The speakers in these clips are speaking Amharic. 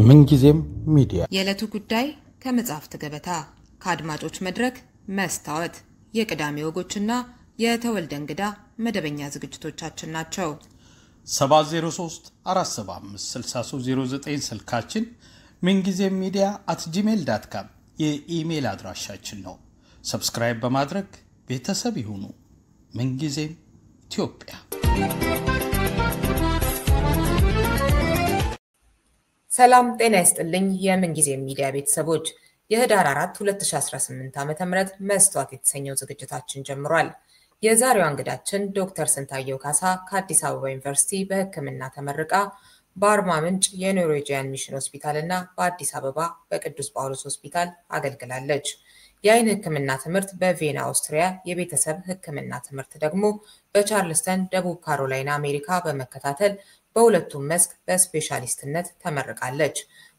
ምንጊዜም ሚዲያ የዕለቱ ጉዳይ ከመጽሐፍት ገበታ ከአድማጮች መድረክ መስታወት የቅዳሜ ወጎችና የተወልደ እንግዳ መደበኛ ዝግጅቶቻችን ናቸው። 703 475 6309 ስልካችን ምንጊዜም media@gmail.com የኢሜል አድራሻችን ነው። ሰብስክራይብ በማድረግ ቤተሰብ ይሁኑ። ምንጊዜም ኢትዮጵያ። ሰላም ጤና ይስጥልኝ የምንጊዜም ሚዲያ ቤተሰቦች። የህዳር 4 2018 ዓ.ም መስታወት የተሰኘው ዝግጅታችን ጀምሯል። የዛሬው እንግዳችን ዶክተር ስንታየው ካሳ ከአዲስ አበባ ዩኒቨርሲቲ በሕክምና ተመርቃ በአርባ ምንጭ የኖርዌጂያን ሚሽን ሆስፒታልና በአዲስ አበባ በቅዱስ ጳውሎስ ሆስፒታል አገልግላለች። የአይን ሕክምና ትምህርት በቪየና አውስትሪያ፣ የቤተሰብ ሕክምና ትምህርት ደግሞ በቻርልስተን ደቡብ ካሮላይና አሜሪካ በመከታተል በሁለቱም መስክ በስፔሻሊስትነት ተመርቃለች።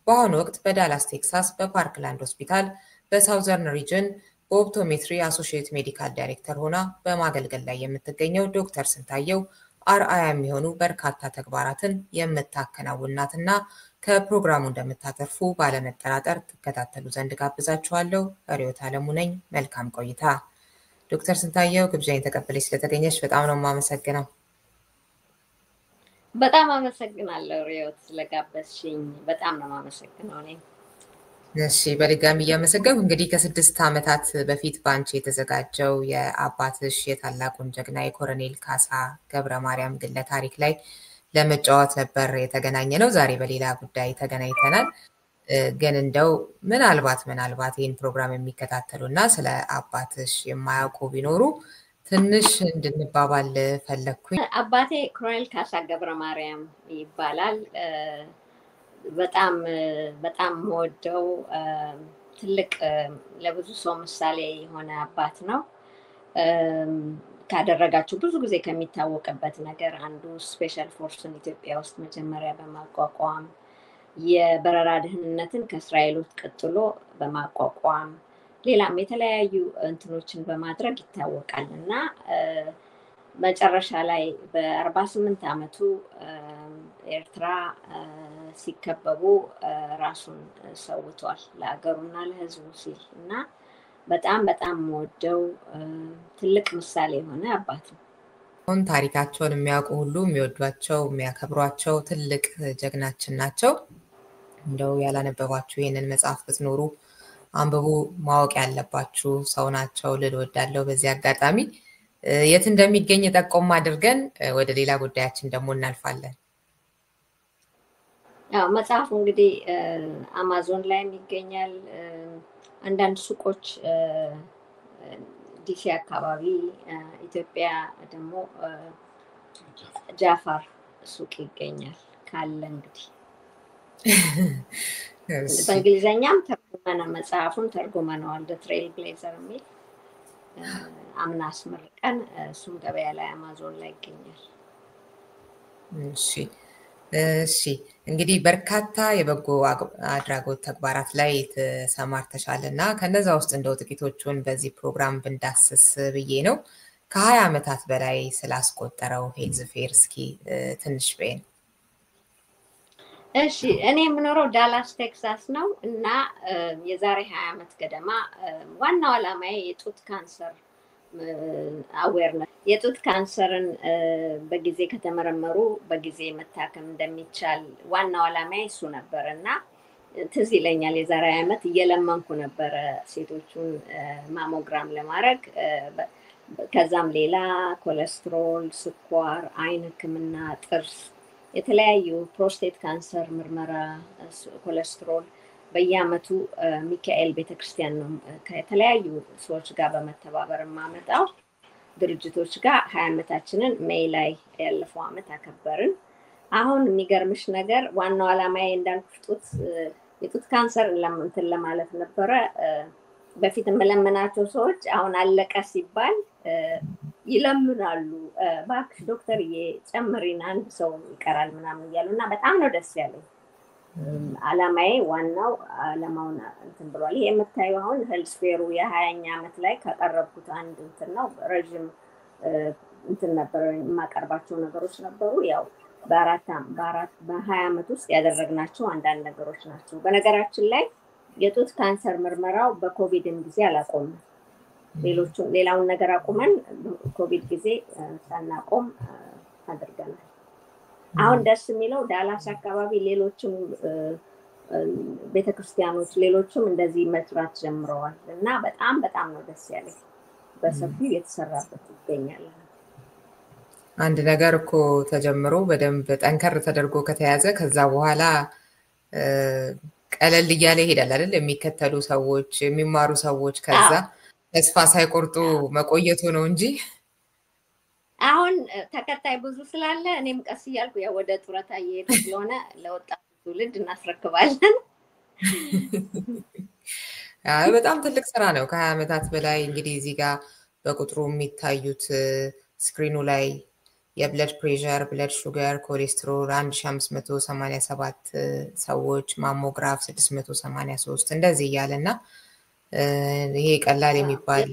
በአሁኑ ወቅት በዳላስ ቴክሳስ በፓርክላንድ ሆስፒታል በሳውዘርን ሪጅን በኦፕቶሜትሪ አሶሺየት ሜዲካል ዳይሬክተር ሆና በማገልገል ላይ የምትገኘው ዶክተር ስንታየው አርአያ የሚሆኑ በርካታ ተግባራትን የምታከናውናትና ከፕሮግራሙ እንደምታተርፉ ባለመጠራጠር ተከታተሉ ዘንድ ጋብዛችኋለሁ። ሪዮት አለሙ ነኝ። መልካም ቆይታ። ዶክተር ስንታየው ግብዣዬን ተቀበለሽ ስለተገኘሽ በጣም ነው የማመሰግነው። በጣም አመሰግናለሁ ሪዮት ስለጋበዝሽኝ። በጣም ነው የማመሰግነው እኔ። እሺ በድጋሚ እያመሰገንኩ እንግዲህ ከ6 ዓመታት በፊት ባንቺ የተዘጋጀው የአባትሽ የታላቁን ጀግና የኮሎኔል ካሳ ገብረ ማርያም ግለ ታሪክ ላይ ለመጫወት ነበር የተገናኘነው። ዛሬ በሌላ ጉዳይ ተገናኝተናል። ግን እንደው ምናልባት ይህን ፕሮግራም የሚከታተሉና ስለ አባትሽ የማያውቁ ቢኖሩ ትንሽ እንድንባባል ፈለኩኝ። አባቴ ኮሎኔል ካሳ ገብረ ማርያም ይባላል። በጣም ወደው ትልቅ ለብዙ ሰው ምሳሌ የሆነ አባት ነው። ካደረጋቸው ብዙ ጊዜ ከሚታወቅበት ነገር አንዱ ስፔሻል ፎርስን ኢትዮጵያ ውስጥ መጀመሪያ በማቋቋም የበረራ ደህንነትን ከእስራኤሎች ቀጥሎ በማቋቋም ሌላም የተለያዩ እንትኖችን በማድረግ ይታወቃል እና መጨረሻ ላይ በ48 ዓመቱ ኤርትራ ሲከበቡ ራሱን ሰውቷል ለሀገሩና ለሕዝቡ ሲል እና በጣም ወደው ትልቅ ምሳሌ የሆነ አባት ነው። አሁን ታሪካቸውን የሚያውቁ ሁሉ የሚወዷቸው የሚያከብሯቸው ትልቅ ጀግናችን ናቸው። እንደው ያላነበባችሁ ይህንን መጽሐፍ ብትኖሩ አንብቡ፣ ማወቅ ያለባችሁ ሰው ናቸው ልል እወዳለሁ። በዚህ አጋጣሚ የት እንደሚገኝ ጠቆም አድርገን ወደ ሌላ ጉዳያችን ደግሞ እናልፋለን። ያው መጽሐፉ እንግዲህ አማዞን ላይ ይገኛል። አንዳንድ ሱቆች ዲሲ አካባቢ፣ ኢትዮጵያ ደግሞ ጃፋር ሱቅ ይገኛል ካለ እንግዲህ በእንግሊዘኛም መጽሐፉን ተርጉመነዋል። ዘ ትሬል ብሌዘር የሚል አምና አስመርቀን እሱም ገበያ ላይ አማዞን ላይ ይገኛል። እሺ እንግዲህ በርካታ የበጎ አድራጎት ተግባራት ላይ ተሰማርተሻል እና ከነዛ ውስጥ እንደው ጥቂቶቹን በዚህ ፕሮግራም ብንዳስስ ብዬ ነው። ከ20 ዓመታት በላይ ስላስቆጠረው ሄልዝ ፌር እስኪ ትንሽ በይን። እሺ እኔ የምኖረው ዳላስ ቴክሳስ ነው እና የዛሬ 20 ዓመት ገደማ ዋናው ዓላማዬ የጡት ካንሰር አዌርነስ የጡት ካንሰርን በጊዜ ከተመረመሩ በጊዜ መታከም እንደሚቻል ዋናው ዓላማዬ እሱ ነበር እና ትዝ ይለኛል የዛሬ ዓመት እየለመንኩ ነበር ሴቶቹን ማሞግራም ለማድረግ። ከዛም ሌላ ኮሌስትሮል፣ ስኳር፣ አይን ሕክምና፣ ጥርስ፣ የተለያዩ ፕሮስቴት ካንሰር ምርመራ፣ ኮሌስትሮል በየዓመቱ ሚካኤል ቤተክርስቲያን ነው ከተለያዩ ሰዎች ጋር በመተባበር ማመጣው ድርጅቶች ጋር 20 ዓመታችንን ሜይ ላይ ያለፈው ዓመት አከበርን። አሁን የሚገርምሽ ነገር ዋናው ዓላማዬ እንዳልኩት የጡት ካንሰር ለማለት ነበረ። በፊት የምለምናቸው ሰዎች አሁን አለቀ ሲባል ይለምናሉ። እባክሽ ዶክተርዬ ጨምሪን አንድ ሰው ይቀራል ምናምን እያሉ እና በጣም ነው ደስ ያለኝ። ዓላማዬ ዋናው ዓላማውን እንትን ብሏል። ይሄ የምታዩ አሁን ሄልዝ ፌሩ የ20ኛ ዓመት ላይ ካቀረብኩት አንድ እንትን ነው። ረጅም እንትን ነበር የማቀርባቸው ነገሮች ነበሩ። ያው በ20 ዓመት ውስጥ ያደረግናቸው አንዳንድ ነገሮች ናቸው። በነገራችን ላይ የጡት ካንሰር ምርመራው በኮቪድም ጊዜ አላቆምም። ሌላውን ነገር አቁመን ኮቪድ ጊዜ ሳናቆም አድርገናል። አሁን ደስ የሚለው ዳላስ አካባቢ ሌሎችም ቤተክርስቲያኖች ሌሎችም እንደዚህ መስራት ጀምረዋል እና በጣም ነው ደስ ያለኝ። በሰፊው የተሰራበት ይገኛል። አንድ ነገር እኮ ተጀምሮ በደንብ ጠንከር ተደርጎ ከተያዘ ከዛ በኋላ ቀለል እያለ ይሄዳል አይደል? የሚከተሉ ሰዎች የሚማሩ ሰዎች ከዛ ተስፋ ሳይቆርጡ መቆየቱ ነው እንጂ አሁን ተከታይ ብዙ ስላለ እኔም ቀስ እያልኩ ያው ወደ ጡረታ እየሄድኩ ስለሆነ ለወጣቱ ትውልድ እናስረክባለን። በጣም ትልቅ ስራ ነው። ከ20 ዓመታት በላይ እንግዲህ እዚህ ጋር በቁጥሩ የሚታዩት ስክሪኑ ላይ የብለድ ፕሬሸር፣ ብለድ ሹገር፣ ኮሌስትሮል 1587 ሰዎች፣ ማሞግራፍ 683 እንደዚህ እያለና ይሄ ቀላል የሚባል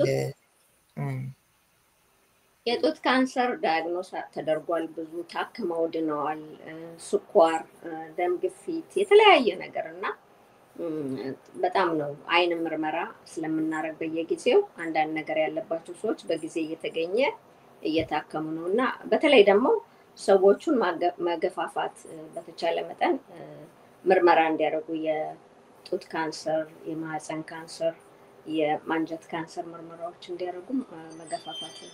የጡት ካንሰር ዳያግኖስ ተደርጓል። ብዙ ታክመው ድነዋል። ስኳር፣ ደም ግፊት፣ የተለያየ ነገር እና በጣም ነው አይን ምርመራ ስለምናረግ በየጊዜው አንዳንድ ነገር ያለባቸው ሰዎች በጊዜ እየተገኘ እየታከሙ ነው እና በተለይ ደግሞ ሰዎቹን ማገፋፋት በተቻለ መጠን ምርመራ እንዲያደርጉ የጡት ካንሰር፣ የማህፀን ካንሰር፣ የማንጀት ካንሰር ምርመራዎች እንዲያደርጉ መገፋፋት ነው።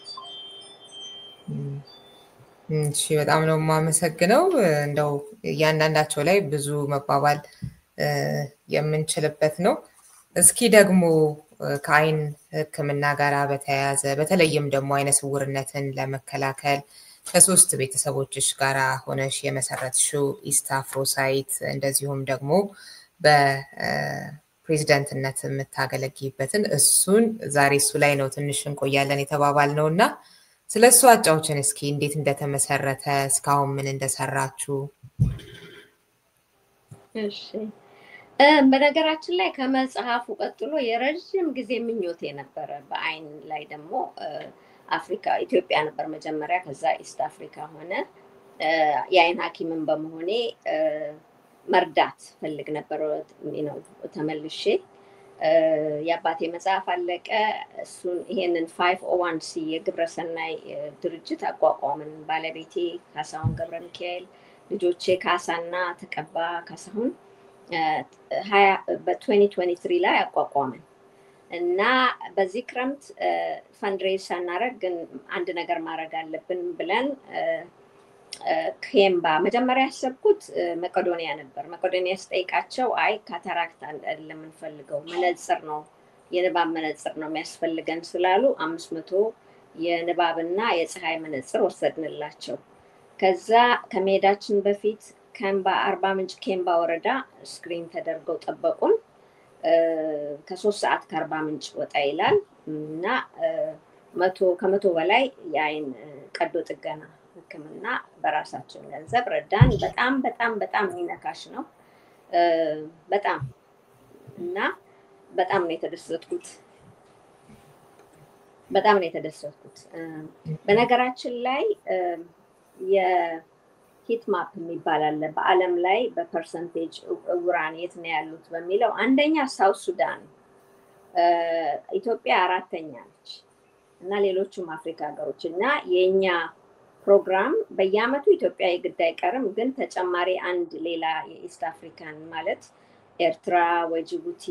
እሺ በጣም ነው የማመሰግነው። እንደው እያንዳንዳቸው ላይ ብዙ መባባል የምንችልበት ነው። እስኪ ደግሞ ከአይን ሕክምና ጋር በተያያዘ በተለይም ደግሞ አይነ ስውርነትን ለመከላከል ከሶስት ቤተሰቦችሽ ጋር ሆነሽ የመሰረትሽው ኢስት አፍሮሳይት እንደዚሁም ደግሞ በፕሬዚዳንትነት የምታገለግይበትን እሱን ዛሬ እሱ ላይ ነው ትንሽ እንቆያለን የተባባልነው እና ስለሱ አጫውችን እስኪ እንዴት እንደተመሰረተ እስካሁን ምን እንደሰራችሁ። እሺ በነገራችን ላይ ከመጽሐፉ ቀጥሎ የረጅም ጊዜ ምኞቴ ነበረ በአይን ላይ ደግሞ አፍሪካ ኢትዮጵያ ነበር መጀመሪያ፣ ከዛ ኢስት አፍሪካ ሆነ። የአይን ሐኪምን በመሆኔ መርዳት ፈልግ ነበር ነው ተመልሼ የአባቴ መጽሐፍ አለቀ። እሱን ይሄንን 501c የግብረሰናይ ድርጅት አቋቋምን። ባለቤቴ ካሳሁን ገብረ ሚካኤል፣ ልጆቼ ካሳና ተቀባ ካሳሁን በ2023 ላይ አቋቋምን እና በዚህ ክረምት ፈንድሬዝ ሳናረግ ግን አንድ ነገር ማድረግ አለብን ብለን ኬምባ መጀመሪያ ያሰብኩት መቄዶንያ ነበር። መቄዶንያ ስጠይቃቸው አይ ካታራክት አይደለም የምንፈልገው መነጽር ነው፣ የንባብ መነጽር ነው የሚያስፈልገን ስላሉ 500 የንባብና የፀሐይ መነጽር ወሰድንላቸው። ከዛ ከመሄዳችን በፊት ኬምባ አርባ ምንጭ ኬምባ ወረዳ ስክሪን ተደርገው ጠበቁን። ከ3 ሰዓት ከአርባ ምንጭ ወጣ ይላል እና ከመቶ በላይ የአይን ቀዶ ጥገና ህክምና በራሳችን ገንዘብ ረዳን። በጣም የሚነካሽ ነው በጣም እና በጣም ነው የተደሰትኩት። በነገራችን ላይ የሂት ማፕ የሚባል አለ በአለም ላይ በፐርሰንቴጅ እውራን የት ነው ያሉት በሚለው አንደኛ ሳውት ሱዳን፣ ኢትዮጵያ 4ኛ ነች እና ሌሎችም አፍሪካ ሀገሮች እና የኛ ፕሮግራም በየአመቱ ኢትዮጵያ የግድ አይቀርም፣ ግን ተጨማሪ አንድ ሌላ የኢስት አፍሪካን ማለት ኤርትራ ወይ ጅቡቲ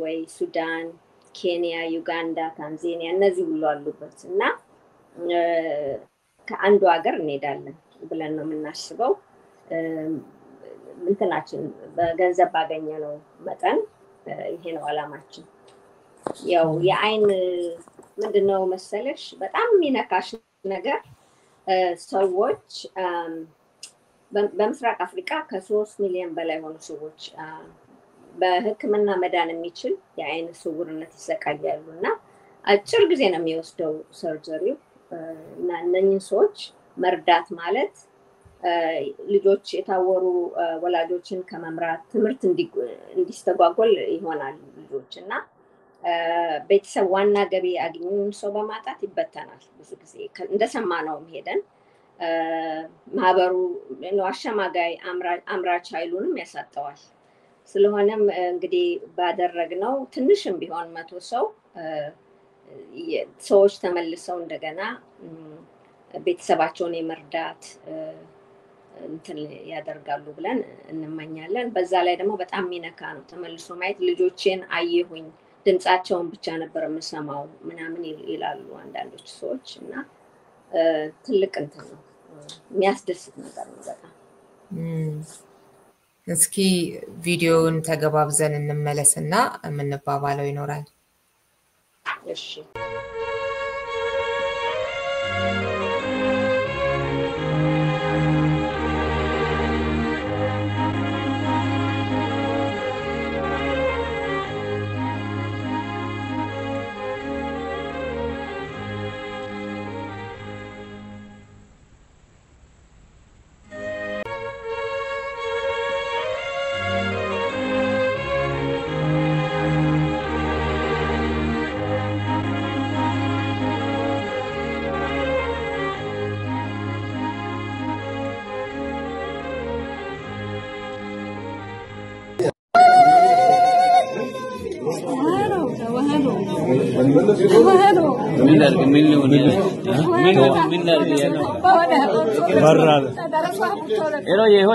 ወይ ሱዳን፣ ኬንያ፣ ዩጋንዳ፣ ታንዛኒያ እነዚህ ሁሉ አሉበት እና ከአንዱ ሀገር እንሄዳለን ብለን ነው የምናስበው። እንትናችን በገንዘብ ባገኘነው መጠን ይሄ ነው አላማችን። ያው የአይን ምንድነው መሰለሽ በጣም የሚነካሽ ነገር ሰዎች በምስራቅ አፍሪካ ከ3 ሚሊዮን በላይ ሆኑ ሰዎች በህክምና መዳን የሚችል የአይን ስውርነት ይሰቃያሉ እና አጭር ጊዜ ነው የሚወስደው ሰርጀሪው እና እነኝን ሰዎች መርዳት ማለት ልጆች የታወሩ ወላጆችን ከመምራት ትምህርት እንዲስተጓጎል ይሆናል ልጆች እና ቤተሰብ ዋና ገቢ አግኙን ሰው በማጣት ይበተናል። ብዙ ጊዜ እንደሰማነው ሄደን ማህበሩ ነው አሸማጋይ አምራች ኃይሉንም ያሳጣዋል ስለሆነም እንግዲህ ባደረግነው ትንሽም ቢሆን 100 ሰዎች ተመልሰው እንደገና ቤተሰባቸውን የመርዳት እንትን ያደርጋሉ ብለን እንመኛለን በዛ ላይ ደግሞ በጣም ሚነካ ነው ተመልሶ ማየት ልጆቼን አየሁኝ ድምጻቸውን ብቻ ነበር የምሰማው ምናምን ይላሉ አንዳንዶች ሰዎች እና ትልቅ እንትን ነው የሚያስደስት ነገር ነው በጣም እስኪ ቪዲዮውን ተገባብዘን እንመለስና የምንባባለው ይኖራል እሺ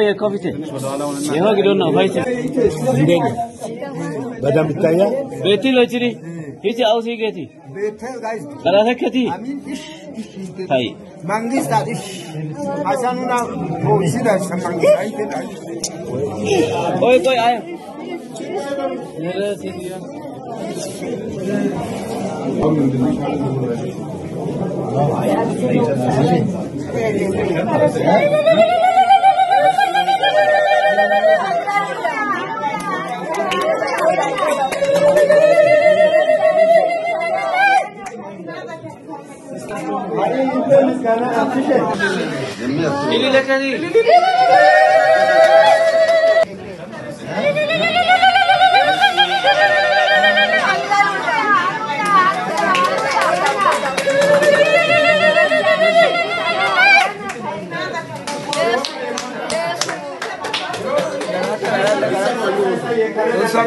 Ye coffee. Yeho gidon na fight. Ndeni. Badam bitaya. Beti lochiri. Hichi ausi geti. Beti guys. Kala thakati. Hai. Mangis tadi. Asanuna polisi da samangis ai te dai. Oi koi aaya. Mera sidiya. Ini lekani.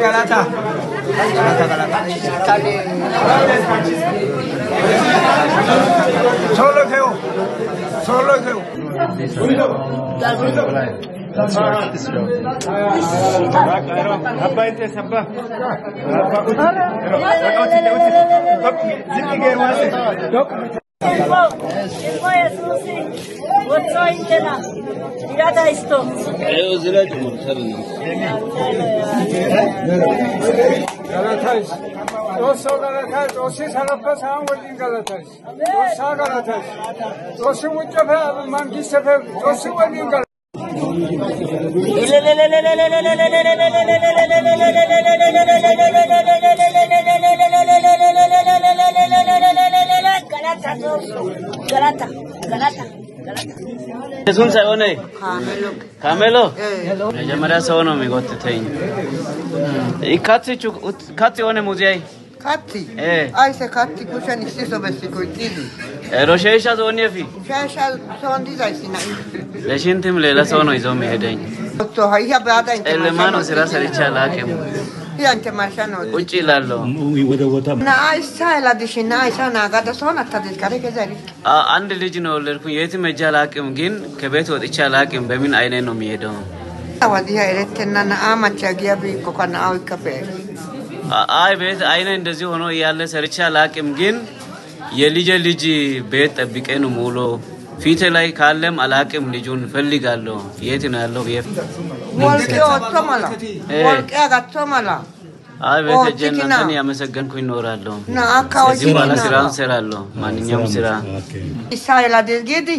Galata. Solo keo. Abba inte sabba. Galatas. Dosso Galatas, Dossi sarappa sağ oldin Galatas. Dossa Galatas. Dossi muçafe mangisefe Dossi oldin Galatas. Galata. Sun sai one? Camelo. Mejamara sono mi gottei. Katti one muziai. Katti? Ai se katti kushan istiso besi koitini. Roshesha zoniefi. Shasha son dizai sina. Leshintim lela sono izomi hedeng. To haiya bada inte. Elemano sira saricha lakem. Yante mashano. Uchi lallo. Na ai sai la dishina ai sana gada sona tadil kare ke zari. አንድ ልጅ ነው ለርኩ የትም መጃላቅም ግን ከቤት ወጥቻ ላቅም በምን አይኔ ነው የሚሄደው አዋዲያ እረተና ና አማቻጊያ ቢቆ ካና አው ከፈ አይ ቤት አይኔ እንደዚህ ሆኖ ያለ ሰርቻ ላቅም ግን የልጅ ቤት ጠብቄ ነው ሙሉ ፊት ላይ ካለም አላቅም ልጁን ፈልጋለሁ የት ነው ያለው ወልቄ ወጥቶማላ ወልቄ አጋቶማላ አይ ቤት ጀነትን ያመሰገንኩኝ ኖራለሁ ና አካው ሲባላ ስራን ሰራለሁ ማንኛውም ስራ ኢሳይላ ደርጌዲ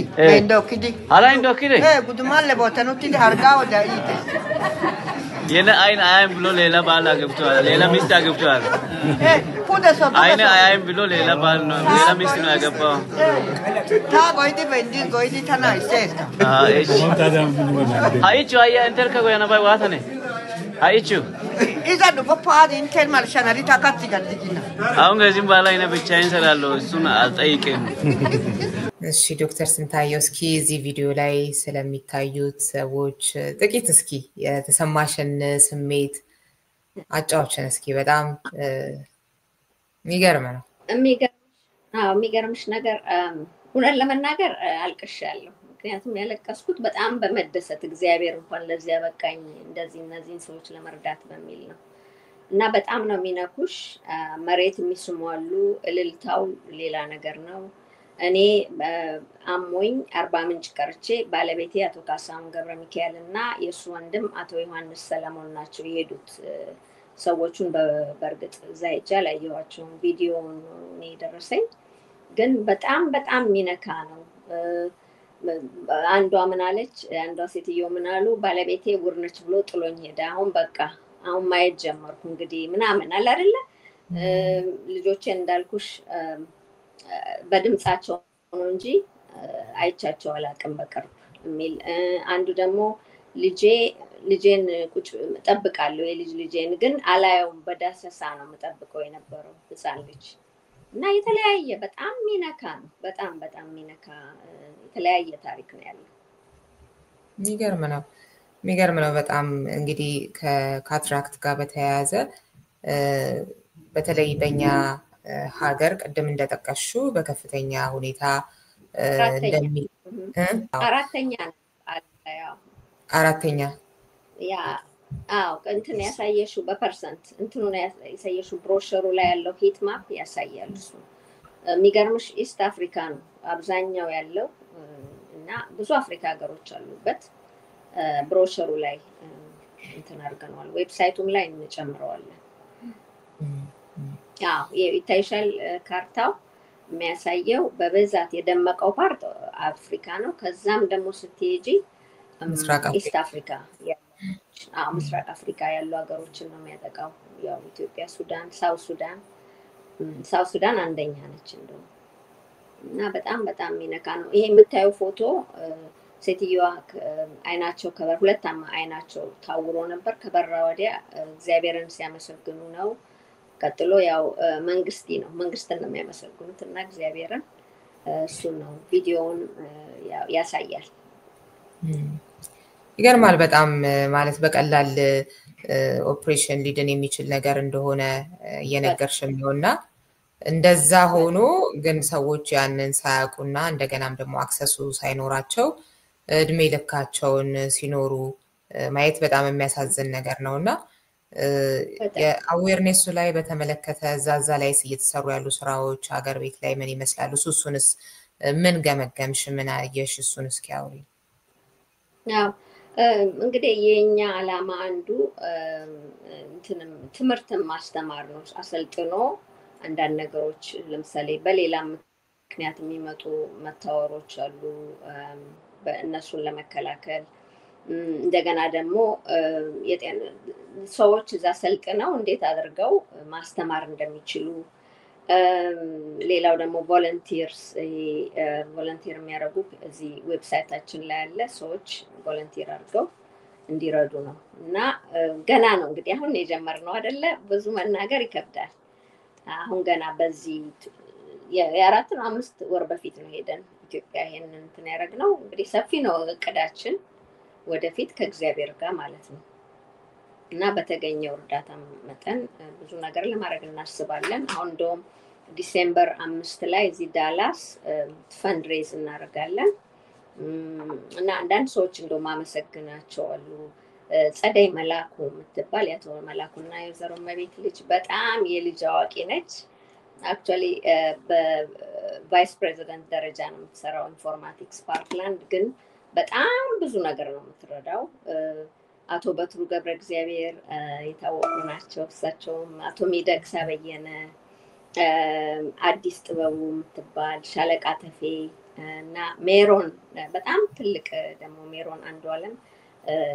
እንደውኪዲ አላ እንደውኪዲ ጉድማለ ቦታኑቲ ዳርጋው ዳይቴ የነ አይን አይን ብሎ ሌላ ባላ ገብቷል ሌላ ሚስት አገብቷል ፑደሶ አይን አይን ብሎ ሌላ ባል ነው ሌላ ሚስት ነው ያገባው ታ ጎይዲ በንዲ ጎይዲ ታና ይሰስ እሺ አይቹ አያ እንተርከ ጎያና ባይ ዋታኔ አይቹ ኢዛ ዱጎ ፓድ ኢንቴል ማርሻናሪ ታካቲ ጋዲጊና አሁን ከዚህም በኋላ እኔ ብቻዬን እሰራለሁ እሱን አልጠይቅም እሺ ዶክተር ስንታየው እስኪ እዚህ ቪዲዮ ላይ ስለሚታዩት ሰዎች ጥቂት እስኪ የተሰማሽን ስሜት አጫውችን እስኪ በጣም የሚገርም ነው። የሚገርምሽ ነገር እውነት ለመናገር አልቅሻለሁ። ምክንያቱም ያለቀስኩት በጣም በመደሰት እግዚአብሔር እንኳን ለዚህ ያበቃኝ እንደዚህ እነዚህን ሰዎች ለመርዳት በሚል ነው እና በጣም ነው የሚነኩሽ። መሬት የሚስሙ አሉ፣ እልልታው ሌላ ነገር ነው። እኔ አሞኝ አርባ ምንጭ ቀርቼ ባለቤቴ አቶ ካሳሁን ገብረ ሚካኤል እና የእሱ ወንድም አቶ ዮሐንስ ሰለሞን ናቸው የሄዱት። ሰዎቹን በእርግጥ እዛ ሄጄ አላየኋቸውም፣ ቪዲዮውን እኔ ደረሰኝ። ግን በጣም በጣም የሚነካ ነው። አንዷ ምን አለች፣ አንዷ ሴትዮ ምን አሉ፣ ባለቤቴ ውርነች ብሎ ጥሎኝ ሄደ። አሁን በቃ አሁን ማየት ጀመርኩ እንግዲህ ምናምን አለ አይደለ። ልጆቼን እንዳልኩሽ በድምጻቸው ነው እንጂ አይቻቸው አላቅም በቅርብ የሚል አንዱ ደግሞ ልጄን ቁጭ ጠብቃለሁ ልጄን ግን አላየውም በዳሰሳ ነው መጠብቀው የነበረው ህፃን ልጅ እና የተለያየ በጣም ሚነካ ነው። በጣም በጣም ሚነካ የተለያየ ታሪክ ነው ያለው። የሚገርም ነው በጣም እንግዲህ ከካትራክት ጋር በተያያዘ በተለይ በእኛ ሀገር ቅድም እንደጠቀሹ በከፍተኛ ሁኔታ አራተኛ ያ እንትን ያሳየሽው በፐርሰንት እንትኑ ያሳየሽው ብሮሸሩ ላይ ያለው ሂት ማፕ ያሳያል። እሱ የሚገርምሽ ኢስት አፍሪካ ነው አብዛኛው ያለው እና ብዙ አፍሪካ ሀገሮች አሉበት። ብሮሸሩ ላይ እንትን አድርገነዋል፣ ዌብሳይቱም ላይ እንጨምረዋለን። ይታይሻል ካርታው የሚያሳየው በብዛት የደመቀው ፓርት አፍሪካ ነው። ከዛም ደግሞ ስትሄጂ ኢስት አፍሪካ ምስራቅ አፍሪካ ያሉ ሀገሮችን ነው የሚያጠቃው። ያው ኢትዮጵያ፣ ሱዳን፣ ሳውት ሱዳን አንደኛ ነች እንደው እና በጣም በጣም የሚነካ ነው። ይሄ የምታየው ፎቶ ሴትዮዋ አይናቸው ሁለት አይናቸው ታውሮ ነበር። ከበራ ወዲያ እግዚአብሔርን ሲያመሰግኑ ነው። ቀጥሎ ያው መንግስትን ነው የሚያመሰግኑት እና እግዚአብሔርን እሱ ነው ቪዲዮውን ያሳያል። ይገርማል በጣም ማለት በቀላል ኦፕሬሽን ሊድን የሚችል ነገር እንደሆነ እየነገርሽም ነውና እንደዛ ሆኖ ግን ሰዎች ያንን ሳያውቁና እንደገናም ደግሞ አክሰሱ ሳይኖራቸው እድሜ ልካቸውን ሲኖሩ ማየት በጣም የሚያሳዝን ነገር ነውና የአዌርነሱ ላይ በተመለከተ ዛዛ ላይ እየተሰሩ ያሉ ስራዎች ሀገር ቤት ላይ ምን ይመስላሉ? እሱንስ ምን ገመገምሽ? ምን አየሽ? እሱን እስኪ አውሪ። እንግዲህ የኛ ዓላማ አንዱ ትምህርትን ማስተማር ነው። አሰልጥኖ አንዳንድ ነገሮች ለምሳሌ በሌላ ምክንያት የሚመጡ መታወሮች አሉ፣ በእነሱን ለመከላከል እንደገና ደግሞ ሰዎች እዛ ሰልጥነው እንዴት አድርገው ማስተማር እንደሚችሉ። ሌላው ደግሞ ቮለንቲር የሚያደርጉ እዚህ ዌብሳይታችን ላይ ያለ ሰዎች ቮለንቲር አድርገው እንዲረዱ ነው እና ገና ነው እንግዲህ አሁን የጀመርነው አይደለ። ብዙ መናገር ይከብዳል። አሁን ገና በዚህ የ4 ነው 5 ወር በፊት ነው ሄደን ኢትዮጵያ ይሄንን እንትን ያደረግነው። እንግዲህ ሰፊ ነው እቅዳችን ወደፊት ከእግዚአብሔር ጋር ማለት ነው እና በተገኘው እርዳታ መጠን ብዙ ነገር ለማድረግ እናስባለን። አሁን እንደውም ዲሴምበር 5 ላይ እዚህ ዳላስ ፈንድሬዝ እናደርጋለን እና አንዳንድ ሰዎች እንደውም አመሰግናቸዋለሁ። ጸደይ መላኩ የምትባል የአቶ መላኩና የወይዘሮ መቤት ልጅ በጣም የልጅ አዋቂ ነች። አክቹዋሊ በቫይስ ፕሬዚደንት ደረጃ ነው የምትሰራው ኢንፎርማቲክስ ፓርክላንድ፣ ግን በጣም ብዙ ነገር ነው የምትረዳው። አቶ በትሩ ገብረ እግዚአብሔር የታወቁ ናቸው። እሳቸውም አቶ ሚደቅሳ በየነ፣ አዲስ ጥበቡ የምትባል ሻለቃ ተፌ እና ሜሮን በጣም ትልቅ ደግሞ ሜሮን አንዱ አለም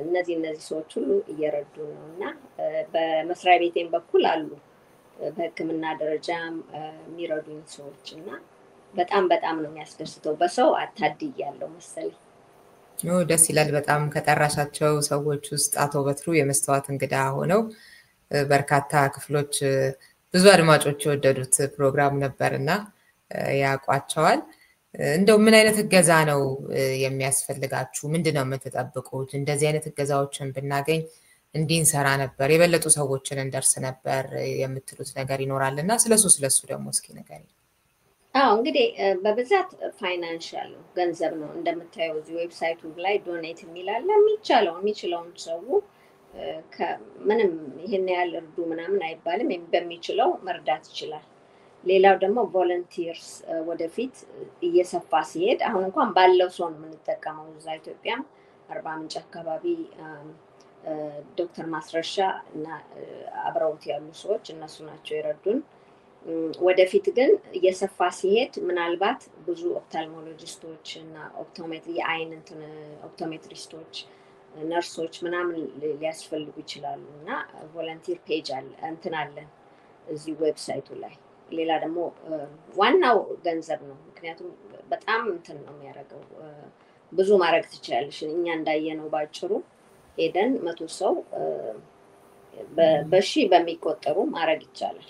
እነዚህ ሰዎች ሁሉ እየረዱ ነው እና በመስሪያ ቤቴም በኩል አሉ በሕክምና ደረጃም የሚረዱኝ ሰዎች እና በጣም በጣም ነው የሚያስደስተው። በሰው አታድያለሁ መሰለኝ። ደስ ይላል በጣም። ከጠራሻቸው ሰዎች ውስጥ አቶ በትሩ የመስተዋት እንግዳ ሆነው በርካታ ክፍሎች ብዙ አድማጮች የወደዱት ፕሮግራም ነበርና ያቋቸዋል። እንደው ምን አይነት እገዛ ነው የሚያስፈልጋችሁ? ምንድነው የምትጠብቁት? እንደዚህ አይነት እገዛዎችን ብናገኝ እንዲንሰራ ነበር የበለጡ ሰዎችን እንደርስ ነበር የምትሉት ነገር ይኖራልና ስለሱ ደግሞ እስኪ ንገሪኝ። እንግዲህ በብዛት ፋይናንሻል ገንዘብ ነው እንደምታየው እዚህ ዌብሳይቱ ላይ ዶኔት የሚላል የሚችለውን ሰው ምንም ይሄን ያህል እርዱ ምናምን አይባልም በሚችለው መርዳት ይችላል። ሌላው ደግሞ ቮለንቲርስ ወደፊት እየሰፋ ሲሄድ አሁን እንኳን ባለው ሰው ነው የምንጠቀመው እዛ ኢትዮጵያም አርባ ምንጭ አካባቢ ዶክተር ማስረሻ እና አብረውት ያሉ ሰዎች እነሱ ናቸው ይረዱን። ወደፊት ግን እየሰፋ ሲሄድ ምናልባት ብዙ ኦፕታልሞሎጂስቶች እና ኦፕቶሜትሪስቶች ነርሶች ምናምን ሊያስፈልጉ ይችላሉ እና ቮለንቲር ፔጅ አለ እዚህ ዌብሳይቱ ላይ። ሌላ ደግሞ ዋናው ገንዘብ ነው ምክንያቱም በጣም ነው የሚያደርገው ብዙ ማድረግ ትችላለሽ። እኛ እንዳየነው ባጭሩ ሄደን 100 ሰው በሺ በሚቆጠሩ ማድረግ ይቻላል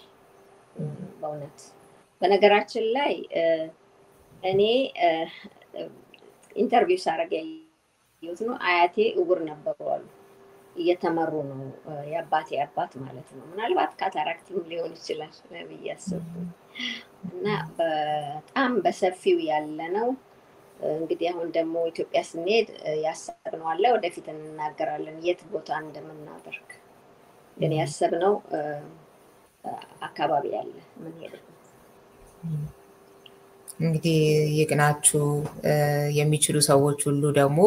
በእውነት። በነገራችን ላይ እኔ ኢንተርቪው ሳረግ ያየሁት ነው አያቴ እውር ነበሩ አሉ እየተመሩ ነው የአባቴ አባት ማለት ነው። ምናልባት ካታራክትም ሊሆን ይችላል ብዬ አስብኩ እና በጣም በሰፊው ያለ ነው። እንግዲህ አሁን ደግሞ ኢትዮጵያ ስንሄድ ያሰብነው አለ ወደፊት እንናገራለን የት ቦታ እንደምናደርግ። ግን ያሰብነው አካባቢ ያለ ምን ሄደበት እንግዲህ ይቅናችሁ የሚችሉ ሰዎች ሁሉ ደግሞ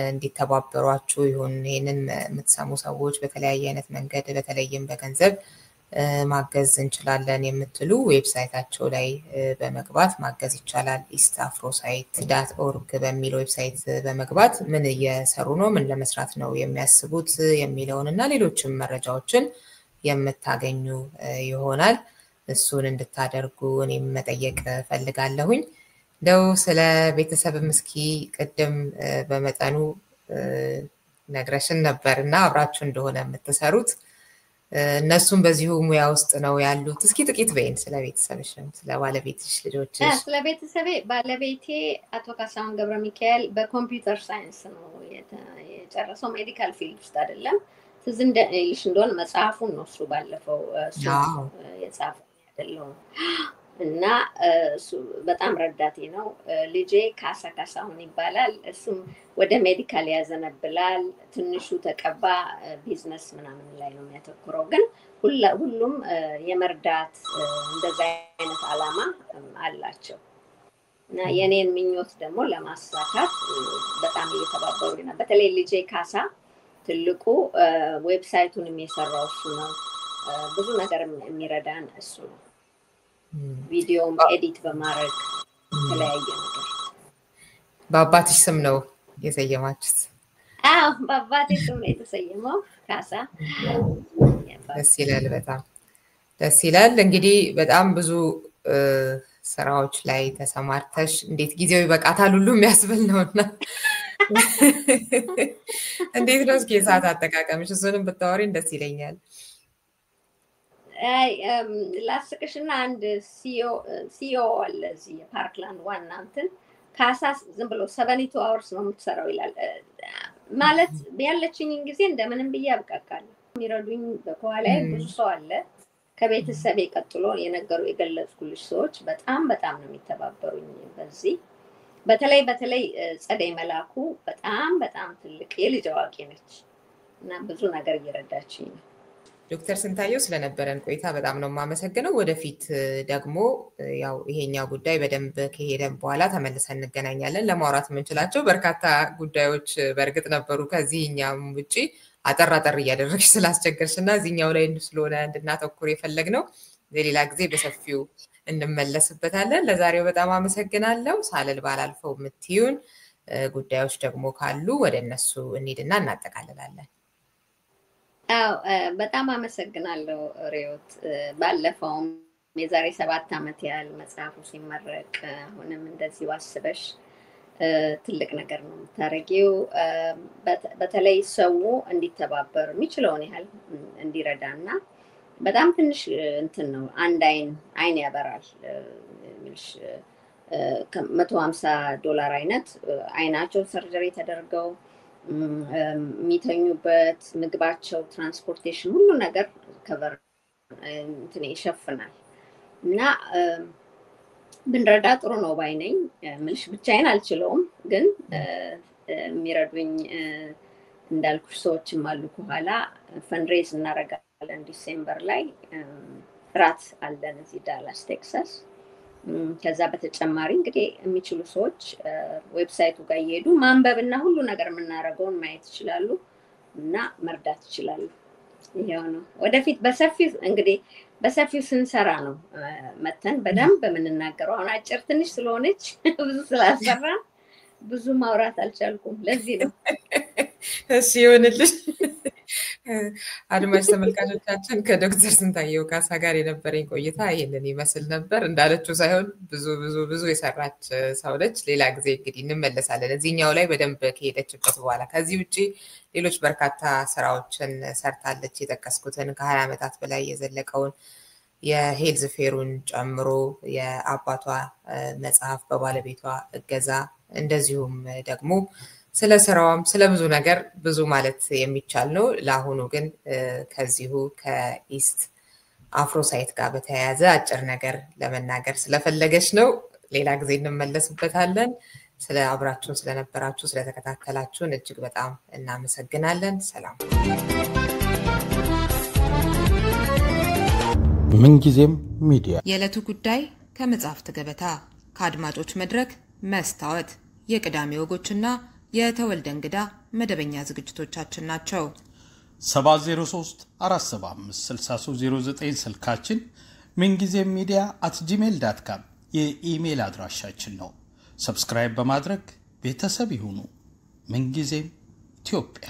እንዲተባበሯችሁ ይሁን። ይሄንን የምትሰሙ ሰዎች በተለያየ አይነት መንገድ በተለይም በገንዘብ ማገዝ እንችላለን የምትሉ ዌብሳይታቸው ላይ በመግባት ማገዝ ይቻላል። eastafrosite.org በሚል ዌብሳይት በመግባት ምን እየሰሩ ነው ምን ለመስራት ነው የሚያስቡት የሚለውንና ሌሎችም መረጃዎችን የምታገኙ ይሆናል። እሱን እንድታደርጉ እኔም መጠየቅ ፈልጋለሁኝ። ደው ስለ ቤተሰብ ምስኪ ቅድም በመጠኑ ነግረሽን ነበርና አብራችሁ እንደሆነ የምትሰሩት እነሱም በዚሁ ሙያ ውስጥ ነው ያሉት። እስኪ ጥቂት በይን ስለ ቤተሰብሽ ስለ ባለቤትሽ ልጆችሽ። ስለ ቤተሰቤ ባለቤቴ አቶ ካሳሁን ገብረ ሚካኤል በኮምፒውተር ሳይንስ ነው የጨረሰው ሜዲካል ፊልድ ውስጥ አይደለም። ትዝ እንደሆነ መጽሐፉን ነው እሱ ባለፈው እሱ የጻፈው አይደለም እና እሱ በጣም ረዳቴ ነው። ልጄ ካሳሁን ይባላል። እሱም ወደ ሜዲካል ያዘነብላል። ትንሹ ተቀባ ቢዝነስ ምናምን ላይ ነው የሚያተኩረው። ግን ሁሉም የመርዳት እንደዛ አይነት አላማ አላቸው እና የኔን ምኞት ደግሞ ለማሳካት በጣም እየተባበሩኝ ነው። በተለይ ልጄ ካሳ ትልቁ ዌብሳይቱን የሚሰራው እሱ ነው። ብዙ ነገር የሚረዳን እሱ ነው። ቪዲዮም ኤዲት በማድረግ የተለያየ ነገር። በአባትሽ ስም ነው የሰየማችሁት? በአባቴ ስም ነው የተሰየመው ካሳ። ደስ ይላል፣ በጣም ደስ ይላል። እንግዲህ በጣም ብዙ ስራዎች ላይ ተሰማርተሽ እንዴት ጊዜው ይበቃታል ሁሉ የሚያስብል ነውና እንዴት ነው እስኪ ሰዓት አጠቃቀምሽ እሱንም ብታወሪን ደስ ይለኛል። ላስቅሽና አንድ ሲኦ አለ እዚህ ፓርክላንድ ዋና እንትን ካሳ ዝም ብሎ 72 hours ነው የምትሰራው ይላል። ማለት ያለችኝ ጊዜ እንደምንም ብዬ አብቃቃለሁ። የሚረዱኝ በኋላዬ ብዙ ሰው አለ። ከቤተሰቤ ቀጥሎ የገለጽኩልሽ ሰዎች በጣም ነው የሚተባበሩኝ በዚህ። በተለይ ጸደይ መላኩ በጣም ትልቅ የልጅ አዋቂ ነች እና ብዙ ነገር እየረዳችኝ ነው። ዶክተር ስንታየው ስለነበረን ቆይታ በጣም ነው የማመሰግነው። ወደፊት ደግሞ ያው ይሄኛው ጉዳይ በደንብ ከሄደን በኋላ ተመልሰን እንገናኛለን። ለማውራት የምንችላቸው በርካታ ጉዳዮች በእርግጥ ነበሩ። ከዚህኛም ውጪ አጠር እያደረግሽ ስላስቸገርሽና እዚህኛው ላይ ስለሆነ እንድናተኩር የፈለግነው ሌላ ጊዜ በሰፊው እንመለስበታለን። ለዛሬው በጣም አመሰግናለሁ። ሳልል ባላልፈው የምትዩን ጉዳዮች ደግሞ ካሉ ወደ እነሱ እንሂድና እናጠቃልላለን። በጣም አመሰግናለሁ ሪዮት። ባለፈውም የዛሬ 7 ዓመት ያህል መጽሐፉ ሲመረቅ አሁንም እንደዚህ ዋስበሽ ትልቅ ነገር ነው የምታረጊው። በተለይ ሰው እንዲተባበር የሚችለውን ያህል እንዲረዳና በጣም ትንሽ እንትን ነው አንድ አይን ያበራል። $150 አይነት አይናቸው ሰርጀሪ ተደርገው የሚተኙበት ምግባቸው ትራንስፖርቴሽን ሁሉ ነገር ከቨር እንትን ይሸፍናል እና ብንረዳ ጥሩ ነው ባይ ነኝ ምልሽ ብቻዬን አልችለውም ግን የሚረዱኝ እንዳልኩሽ ሰዎችም አሉ ከኋላ ፈንድሬዝ እናደርጋለን ዲሴምበር ላይ ራት አለን እዚህ ዳላስ ቴክሳስ ከዛ በተጨማሪ እንግዲህ የሚችሉ ሰዎች ዌብሳይቱ ጋር ይሄዱ ማንበብና ሁሉ ነገር የምናደርገውን ማየት ይችላሉ እና መርዳት ይችላሉ ይሄው ነው ወደፊት በሰፊው እንግዲህ በሰፊው ስንሰራ ነው መተን በደንብ በመንናገረው አሁን አጭር ትንሽ ስለሆነች ብዙ ስላሰራ ብዙ ማውራት አልቻልኩም ለዚህ ነው እሺ ይሁንልሽ አድማጭ ተመልካቾቻችን ከዶክተር ስንታየው ካሳ ጋር የነበረኝ ቆይታ ይሄንን ይመስል ነበር እንዳለችው ሳይሆን ብዙ የሰራች ሰው ነች ሌላ ጊዜ እንግዲህ እንመለሳለን እዚህኛው ላይ በደንብ ከሄደችበት በኋላ ከዚህ ውጪ ሌሎች በርካታ ስራዎችን ሰርታለች የጠቀስኩትን ከ20 ዓመታት በላይ የዘለቀውን የሄልዝ ፌሩን ጨምሮ የአባቷ መጽሐፍ በባለቤቷ እገዛ እንደዚሁም ደግሞ ስለ ስራውም ስለ ብዙ ነገር ብዙ ማለት የሚቻል ነው ለአሁኑ ግን ከዚሁ ከኢስት አፍሮሳይት ጋር በተያያዘ አጭር ነገር ለመናገር ስለፈለገች ነው ሌላ ጊዜ እንመለስበታለን ስለ አብራችሁን ስለነበራችሁ ስለተከታተላችሁን እጅግ በጣም እናመሰግናለን ሰላም ምንጊዜም ሚዲያ የዕለቱ ጉዳይ ከመጽሐፍት ገበታ ከአድማጮች መድረክ መስታወት የቅዳሜ ወጎችና የተወልደ እንግዳ መደበኛ ዝግጅቶቻችን ናቸው 703-475-6309 ስልካችን ምንጊዜም media@gmail.com የኢሜል አድራሻችን ነው ሰብስክራይብ በማድረግ ቤተሰብ ይሁኑ ምንጊዜም ኢትዮጵያ